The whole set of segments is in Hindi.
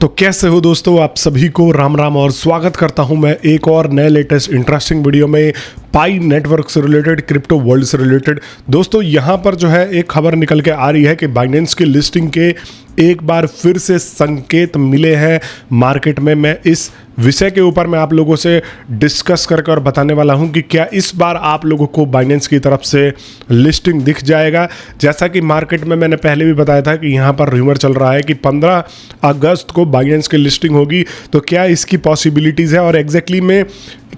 तो कैसे हो दोस्तों, आप सभी को राम राम और स्वागत करता हूं मैं एक और नए लेटेस्ट इंटरेस्टिंग वीडियो में पाई नेटवर्क से रिलेटेड, क्रिप्टो वर्ल्ड से रिलेटेड। दोस्तों यहां पर जो है एक खबर निकल के आ रही है कि बाइनेंस की लिस्टिंग के एक बार फिर से संकेत मिले हैं मार्केट में। मैं इस विषय के ऊपर मैं आप लोगों से डिस्कस करके और बताने वाला हूं कि क्या इस बार आप लोगों को बाइनेंस की तरफ से लिस्टिंग दिख जाएगा। जैसा कि मार्केट में मैंने पहले भी बताया था कि यहां पर र्यूमर चल रहा है कि 15 अगस्त को बाइनेंस की लिस्टिंग होगी, तो क्या इसकी पॉसिबिलिटीज़ है और एग्जैक्टली में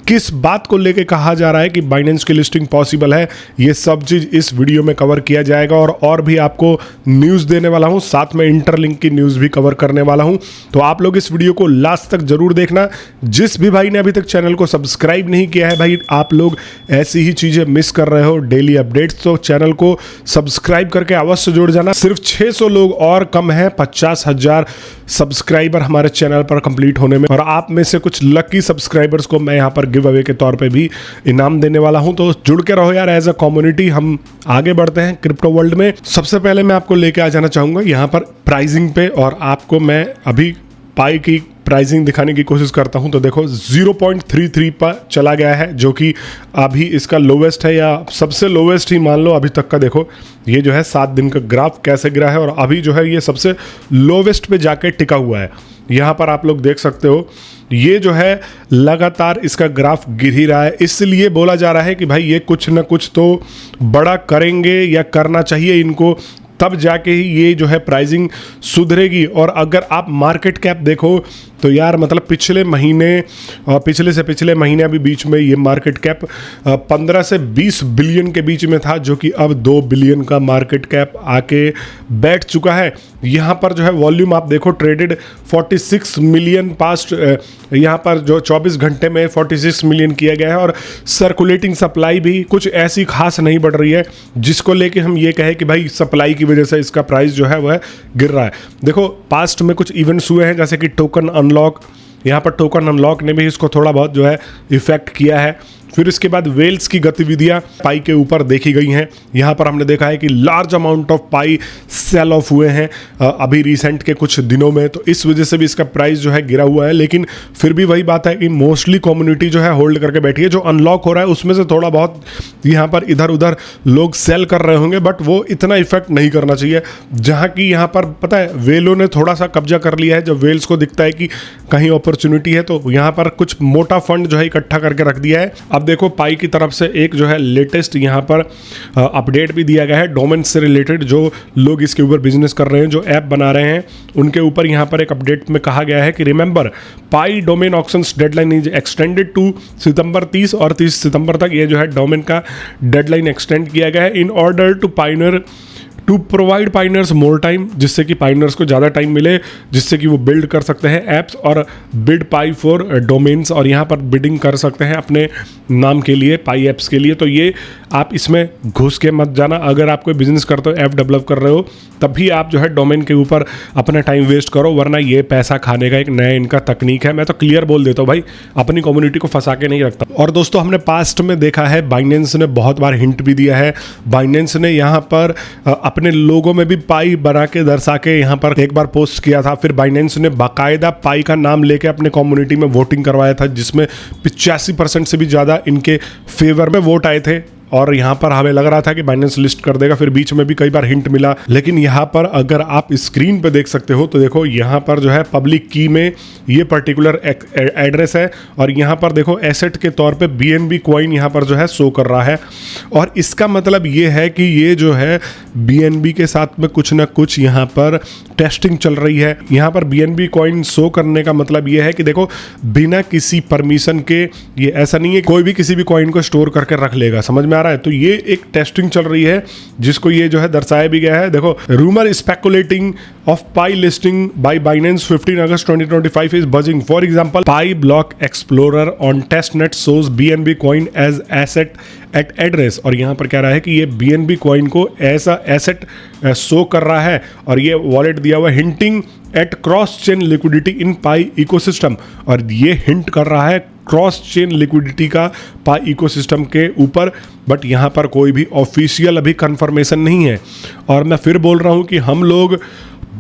किस बात को लेके कहा जा रहा है कि बाइनेंस की लिस्टिंग पॉसिबल है, ये सब चीज़ इस वीडियो में कवर किया जाएगा। और भी आपको न्यूज़ देने वाला हूं, साथ में इंटरलिंक की न्यूज़ भी कवर करने वाला हूं। तो आप लोग इस वीडियो को लास्ट तक जरूर देखना। जिस भी भाई ने अभी तक चैनल को सब्सक्राइब नहीं किया है, भाई आप लोग ऐसी ही चीज़ें मिस कर रहे हो डेली अपडेट्स, तो चैनल को सब्सक्राइब करके अवश्य जुड़ जाना। सिर्फ 600 लोग और कम है 50,000 सब्सक्राइबर हमारे चैनल पर कंप्लीट होने में, और आप में से कुछ लकी सब्सक्राइबर्स को मैं यहाँ पर गिव अवे के तौर पे भी इनाम देने वाला हूं। तो जुड़ के रहो यार, एज अ कम्युनिटी हम आगे बढ़ते हैं क्रिप्टो वर्ल्ड में। सबसे पहले मैं आपको लेके आ जाना चाहूंगा यहाँ पर प्राइसिंग पे, और आपको मैं अभी पाई की प्राइसिंग दिखाने की कोशिश करता हूं। तो देखो 0.33 पर चला गया है, जो कि अभी इसका लोवेस्ट है, या सबसे लोवेस्ट ही मान लो अभी तक का। देखो ये जो है 7 दिन का ग्राफ कैसे गिरा है, और अभी जो है ये सबसे लोवेस्ट पे जाके टिका हुआ है। यहाँ पर आप लोग देख सकते हो, ये जो है लगातार इसका ग्राफ गिर ही रहा है। इसलिए बोला जा रहा है कि भाई ये कुछ ना कुछ तो बड़ा करेंगे या करना चाहिए इनको, तब जाके ही ये जो है प्राइसिंग सुधरेगी। और अगर आप मार्केट कैप देखो तो यार मतलब पिछले महीने और पिछले से पिछले महीने अभी बीच में ये मार्केट कैप 15 से 20 बिलियन के बीच में था, जो कि अब 2 बिलियन का मार्केट कैप आके बैठ चुका है। यहाँ पर जो है वॉल्यूम आप देखो, ट्रेडेड 46 मिलियन पास्ट, यहाँ पर जो 24 घंटे में 46 मिलियन किया गया है। और सर्कुलेटिंग सप्लाई भी कुछ ऐसी खास नहीं बढ़ रही है जिसको लेके हम ये कहें कि भाई सप्लाई की वजह से इसका प्राइस जो है वह गिर रहा है। देखो पास्ट में कुछ इवेंट्स हुए हैं, जैसे कि टोकन अनलॉक, यहाँ पर टोकन अनलॉक ने भी इसको थोड़ा बहुत जो है इफेक्ट किया है। फिर इसके बाद वेल्स की गतिविधियां पाई के ऊपर देखी गई हैं। यहाँ पर हमने देखा है कि large amount of Pi sell off हुए हैं अभी रिसेंट के कुछ दिनों में, तो इस वजह से भी इसका प्राइस जो है गिरा हुआ है। लेकिन फिर भी वही बात है कि मोस्टली कम्युनिटी जो है होल्ड करके बैठी है। जो अनलॉक हो रहा है उसमें से थोड़ा बहुत यहाँ पर इधर उधर लोग सेल कर रहे होंगे, बट वो इतना इफेक्ट नहीं करना चाहिए। जहाँ की यहाँ पर पता है वेलों ने थोड़ा सा कब्जा कर लिया है। जब वेल्स को दिखता है कि कहीं अपॉर्चुनिटी है तो यहाँ पर कुछ मोटा फंड जो है इकट्ठा करके रख दिया है। अब देखो पाई की तरफ से एक जो है लेटेस्ट यहाँ पर अपडेट भी दिया गया है डोमेन से रिलेटेड। जो लोग इसके ऊपर बिजनेस कर रहे हैं, जो ऐप बना रहे हैं, उनके ऊपर यहाँ पर एक अपडेट में कहा गया है कि remember Pi domain auctions deadline is extended to September 30 और 30 सितंबर तक ये जो है डोमेन का डेडलाइन एक्सटेंड किया गया है in order to provide pioneers more time, जिससे कि पाइनर्स को ज़्यादा टाइम मिले, जिससे कि वो बिल्ड कर सकते हैं ऐप्स और बिड पाई फॉर डोमेन्स, और यहाँ पर बिडिंग कर सकते हैं अपने नाम के लिए, पाई ऐप्स के लिए। तो ये आप इसमें घुस के मत जाना। अगर आप कोई बिजनेस करते हो, ऐप डेवलप कर रहे हो, तभी आप जो है डोमेन के ऊपर अपना टाइम वेस्ट करो, वरना ये पैसा खाने का एक नया इनका तकनीक है। मैं तो क्लियर बोल देता हूँ भाई, अपनी कम्युनिटी को फंसा के नहीं रखता। और दोस्तों हमने पास्ट में देखा है, बाइनेंस ने बहुत बार हिंट भी दिया है। बाइनेंस ने यहाँ पर अपने लोगों में भी पाई बना के दर्शा के यहाँ पर एक बार पोस्ट किया था। फिर बाइनेंस ने बाकायदा पाई का नाम लेके अपने कम्युनिटी में वोटिंग करवाया था, जिसमें 85% से भी ज़्यादा इनके फेवर में वोट आए थे। और यहाँ पर हमें लग रहा था कि बाइनेंस लिस्ट कर देगा, फिर बीच में भी कई बार हिंट मिला। लेकिन यहाँ पर अगर आप स्क्रीन पे देख सकते हो तो देखो यहाँ पर जो है पब्लिक की में ये पर्टिकुलर एड्रेस है, और यहाँ पर देखो एसेट के तौर पे BNB कॉइन यहाँ पर जो है शो कर रहा है। और इसका मतलब ये है कि ये जो है BNB के साथ में कुछ ना कुछ यहाँ पर टेस्टिंग चल रही है। यहाँ पर BNB कॉइन शो करने का मतलब ये है कि देखो बिना किसी परमिशन के, ये ऐसा नहीं है कोई भी किसी भी कॉइन को स्टोर करके रख लेगा, समझ में आ रहा है। तो ये एक टेस्टिंग चल रही है, जिसको ये जो है दर्शाया भी गया है। देखो rumour speculating of Pi listing by Binance 15 August 2025 is buzzing. For example Pi block explorer on testnet shows BNB coin as asset at address. और यहाँ पर कह रहा है कि ये BNB कॉइन को ऐसा एसेट शो कर रहा है, और ये वॉलेट दिया हुआ hinting at cross chain liquidity in Pi ecosystem. और ये हिंट कर रहा है क्रॉस चेन लिक्विडिटी का पाई इकोसिस्टम के ऊपर, बट यहाँ पर कोई भी ऑफिशियल अभी कंफर्मेशन नहीं है। और मैं फिर बोल रहा हूँ कि हम लोग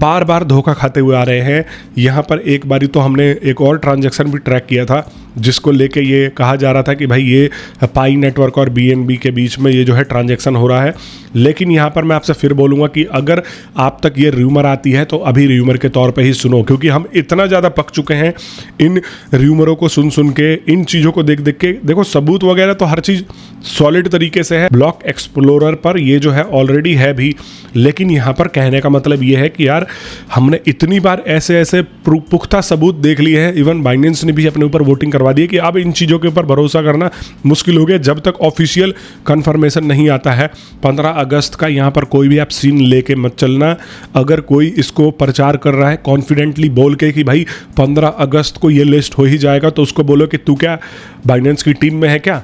बार बार धोखा खाते हुए आ रहे हैं। यहाँ पर एक बारी तो हमने एक और ट्रांजैक्शन भी ट्रैक किया था जिसको लेके ये कहा जा रहा था कि भाई ये पाई नेटवर्क और BNB के बीच में ये जो है ट्रांजैक्शन हो रहा है। लेकिन यहाँ पर मैं आपसे फिर बोलूँगा कि अगर आप तक ये र्यूमर आती है तो अभी र्यूमर के तौर पे ही सुनो, क्योंकि हम इतना ज़्यादा पक चुके हैं इन र्यूमरों को सुन सुन के, इन चीज़ों को देख देख के। देखो सबूत वगैरह तो हर चीज़ सॉलिड तरीके से है, ब्लॉक एक्सप्लोरर पर ये जो है ऑलरेडी है भी। लेकिन यहाँ पर कहने का मतलब ये है कि यार हमने इतनी बार ऐसे ऐसे पुख्ता सबूत देख लिए हैं, इवन बाइनेंस ने भी अपने ऊपर वोटिंग करवा दी है कि अब इन चीज़ों के ऊपर भरोसा करना मुश्किल हो गया जब तक ऑफिशियल कंफर्मेशन नहीं आता है। 15 अगस्त का यहाँ पर कोई भी आप सीन लेके मत चलना। अगर कोई इसको प्रचार कर रहा है कॉन्फिडेंटली बोल के कि भाई 15 अगस्त को ये लिस्ट हो ही जाएगा, तो उसको बोलो कि तू क्या बाइनेंस की टीम में है क्या,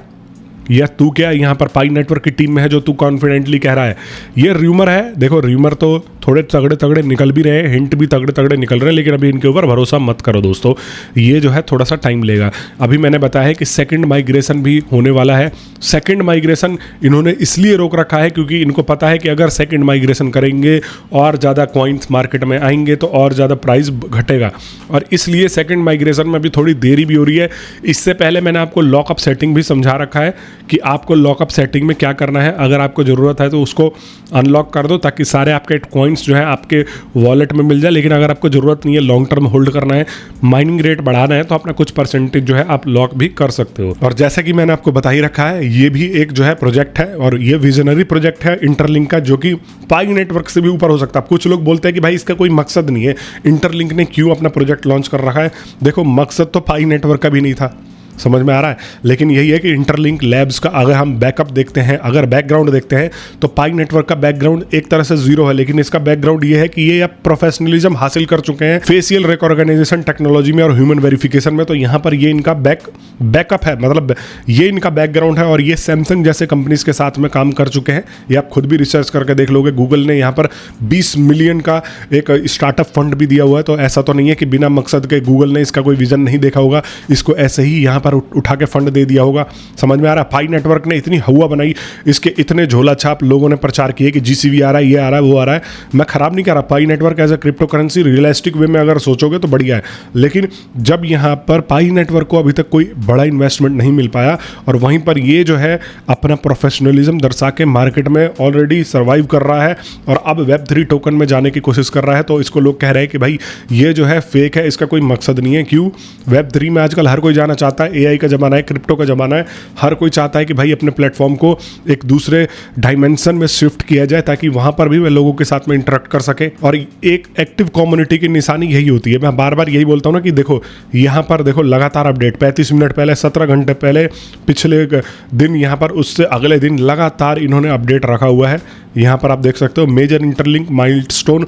या तू क्या यहाँ पर पाई नेटवर्क की टीम में है जो तू कॉन्फिडेंटली कह रहा है। ये र्यूमर है। देखो र्यूमर तो थोड़े तगड़े तगड़े निकल भी रहे हैं, हिंट भी तगड़े तगड़े निकल रहे हैं, लेकिन अभी इनके ऊपर भरोसा मत करो दोस्तों, ये जो है थोड़ा सा टाइम लेगा। अभी मैंने बताया है कि सेकंड माइग्रेशन भी होने वाला है। सेकंड माइग्रेशन इन्होंने इसलिए रोक रखा है क्योंकि इनको पता है कि अगर सेकंड माइग्रेशन करेंगे और ज़्यादा कॉइन्स मार्केट में आएंगे तो और ज़्यादा प्राइस घटेगा, और इसलिए सेकंड माइग्रेशन में भी थोड़ी देरी भी हो रही है। इससे पहले मैंने आपको लॉकअप सेटिंग भी समझा रखा है कि आपको लॉकअप सेटिंग में क्या करना है। अगर आपको ज़रूरत है तो उसको अनलॉक कर दो ताकि सारे आपके कॉइन्स जो है आपके वॉलेट में मिल जाए। लेकिन अगर आपको ज़रूरत नहीं है, लॉन्ग टर्म होल्ड करना है, माइनिंग रेट बढ़ाना है, तो अपना कुछ परसेंटेज जो है आप लॉक भी कर सकते हो। और जैसे कि मैंने आपको बता ही रखा है, ये भी एक जो है प्रोजेक्ट है और ये विजनरी प्रोजेक्ट है इंटरलिंक का, जो कि पाई नेटवर्क से भी ऊपर हो सकता है। कुछ लोग बोलते हैं कि भाई इसका कोई मकसद नहीं है, इंटरलिंक ने क्यों अपना प्रोजेक्ट लॉन्च कर रखा है। देखो मकसद तो पाई नेटवर्क का भी नहीं था, समझ में आ रहा है। लेकिन यही है कि इंटरलिंक लैब्स का अगर हम बैकअप देखते हैं, अगर बैकग्राउंड देखते हैं, तो पाई नेटवर्क का बैकग्राउंड एक तरह से जीरो है, लेकिन इसका बैकग्राउंड ये है कि ये अब प्रोफेशनलिज्म हासिल कर चुके हैं फेशियल रिकॉग्निशन टेक्नोलॉजी में और ह्यूमन वेरिफिकेशन में। तो यहाँ पर ये इनका बैकअप है, मतलब ये इनका बैकग्राउंड है। और ये सैमसंग जैसे कंपनीज के साथ में काम कर चुके हैं। ये आप खुद भी रिसर्च करके देख लोगे। गूगल ने यहाँ पर 20 मिलियन का एक स्टार्टअप फंड भी दिया हुआ है। तो ऐसा तो नहीं है कि बिना मकसद के गूगल ने इसका कोई विजन नहीं देखा होगा, इसको ऐसे ही यहाँ पर उठा के फंड दे दिया होगा। समझ में आ रहा है। पाई नेटवर्क ने इतनी हवा बनाई, इसके इतने झोला छाप लोगों ने प्रचार किए कि GCV आ रहा है, ये आ रहा है, वो आ रहा है। मैं खराब नहीं कर रहा, Pi network as a crypto currency realistic way में अगर सोचोगे तो बढ़िया है। लेकिन जब यहाँ पर पाई नेटवर्क को अभी तक कोई बड़ा इन्वेस्टमेंट नहीं मिल पाया और वहीं पर ये जो है अपना प्रोफेशनलिज्म दर्शा के मार्केट में ऑलरेडी सर्वाइव कर रहा है और अब Web3 टोकन में जाने की कोशिश कर रहा है, तो इसको लोग कह रहे हैं कि भाई ये जो है फेक है, इसका कोई मकसद नहीं है। क्यों? Web3 में आजकल हर कोई जाना चाहता है, AI का जमाना है, क्रिप्टो का जमाना है। हर कोई चाहता है कि भाई अपने प्लेटफॉर्म को एक दूसरे डायमेंशन में शिफ्ट किया जाए ताकि वहां पर भी वे लोगों के साथ में इंटरेक्ट कर सके। और एक एक्टिव कम्युनिटी की निशानी यही होती है। मैं बार बार यही बोलता हूं ना कि देखो यहाँ पर देखो लगातार अपडेट, 35 मिनट पहले, 17 घंटे पहले, पिछले दिन यहाँ पर, उससे अगले दिन लगातार इन्होंने अपडेट रखा हुआ है। यहाँ पर आप देख सकते हो major Interlink milestone,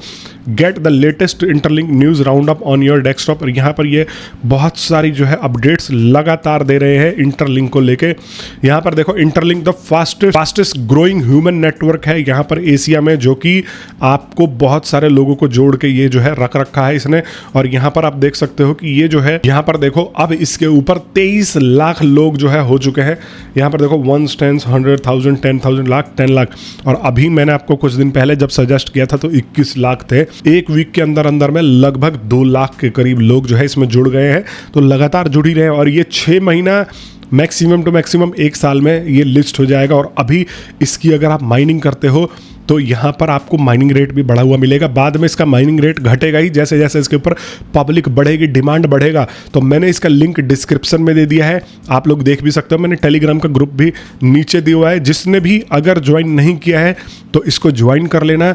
get the latest Interlink news round up on your desktop. और यहाँ पर ये बहुत सारी जो है अपडेट्स लगातार दे रहे हैं इंटरलिंक को लेके। यहाँ पर देखो interlink the fastest growing human network है यहाँ पर एशिया में, जो कि आपको बहुत सारे लोगों को जोड़ के ये जो है रख रखा है इसने। और यहाँ पर आप देख सकते हो कि ये जो है, यहाँ पर देखो अब इसके ऊपर 23 लाख लोग जो है हो चुके हैं। यहाँ पर देखो 1 10 100,000 10,000 लाख 10 लाख। और अभी मैंने आपको कुछ दिन पहले जब सजेस्ट किया था तो 21 लाख थे। एक वीक के अंदर अंदर में लगभग 2 लाख के करीब लोग जो है इसमें जुड़ गए हैं। तो लगातार जुड़ ही रहे हैं और ये 6 महीना मैक्सिमम टू मैक्सिमम 1 साल में ये लिस्ट हो जाएगा। और अभी इसकी अगर आप माइनिंग करते हो तो यहाँ पर आपको माइनिंग रेट भी बढ़ा हुआ मिलेगा। बाद में इसका माइनिंग रेट घटेगा ही जैसे जैसे इसके ऊपर पब्लिक बढ़ेगी, डिमांड बढ़ेगा। तो मैंने इसका लिंक डिस्क्रिप्शन में दे दिया है, आप लोग देख भी सकते हो। मैंने टेलीग्राम का ग्रुप भी नीचे दिया हुआ है, जिसने भी अगर ज्वाइन नहीं किया है तो इसको ज्वाइन कर लेना।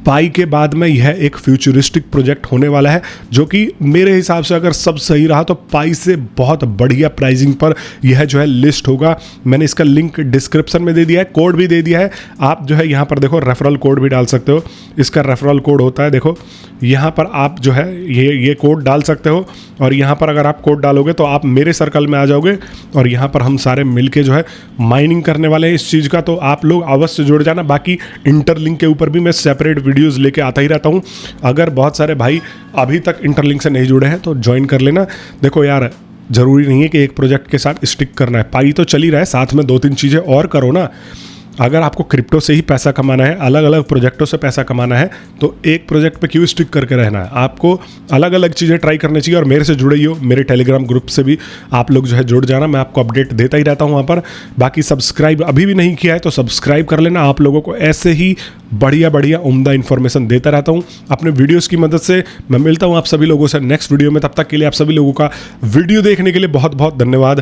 पाई के बाद में यह एक फ्यूचरिस्टिक प्रोजेक्ट होने वाला है, जो कि मेरे हिसाब से अगर सब सही रहा तो पाई से बहुत बढ़िया प्राइसिंग पर यह जो है लिस्ट होगा। मैंने इसका लिंक डिस्क्रिप्शन में दे दिया है, कोड भी दे दिया है। आप जो है यहाँ पर देखो रेफरल कोड भी डाल सकते हो। इसका रेफरल कोड होता है, देखो यहाँ पर आप जो है ये कोड डाल सकते हो। और यहाँ पर अगर आप कोड डालोगे तो आप मेरे सर्कल में आ जाओगे और यहाँ पर हम सारे मिलके जो है माइनिंग करने वाले हैं इस चीज़ का। तो आप लोग अवश्य जुड़ जाना। बाकी इंटरलिंक के ऊपर भी मैं सेपरेट वीडियोस लेके आता ही रहता हूँ। अगर बहुत सारे भाई अभी तक इंटरलिंक से नहीं जुड़े हैं तो ज्वाइन कर लेना। देखो यार, ज़रूरी नहीं है कि एक प्रोजेक्ट के साथ स्टिक करना है। पाई तो चल ही रहा है, साथ में 2-3 चीज़ें और करो ना। अगर आपको क्रिप्टो से ही पैसा कमाना है, अलग अलग प्रोजेक्टों से पैसा कमाना है, तो एक प्रोजेक्ट पे क्यों स्टिक करके रहना है। आपको अलग अलग चीज़ें ट्राई करनी चाहिए। और मेरे से जुड़े ही हो, मेरे टेलीग्राम ग्रुप से भी आप लोग जो है जुड़ जाना, मैं आपको अपडेट देता ही रहता हूँ वहाँ पर। बाकी सब्सक्राइब अभी भी नहीं किया है तो सब्सक्राइब कर लेना। आप लोगों को ऐसे ही बढ़िया बढ़िया उम्दा इन्फॉर्मेशन देता रहता हूँ अपने वीडियोज़ की मदद से। मैं मिलता हूँ आप सभी लोगों से नेक्स्ट वीडियो में, तब तक के लिए आप सभी लोगों का वीडियो देखने के लिए बहुत बहुत धन्यवाद।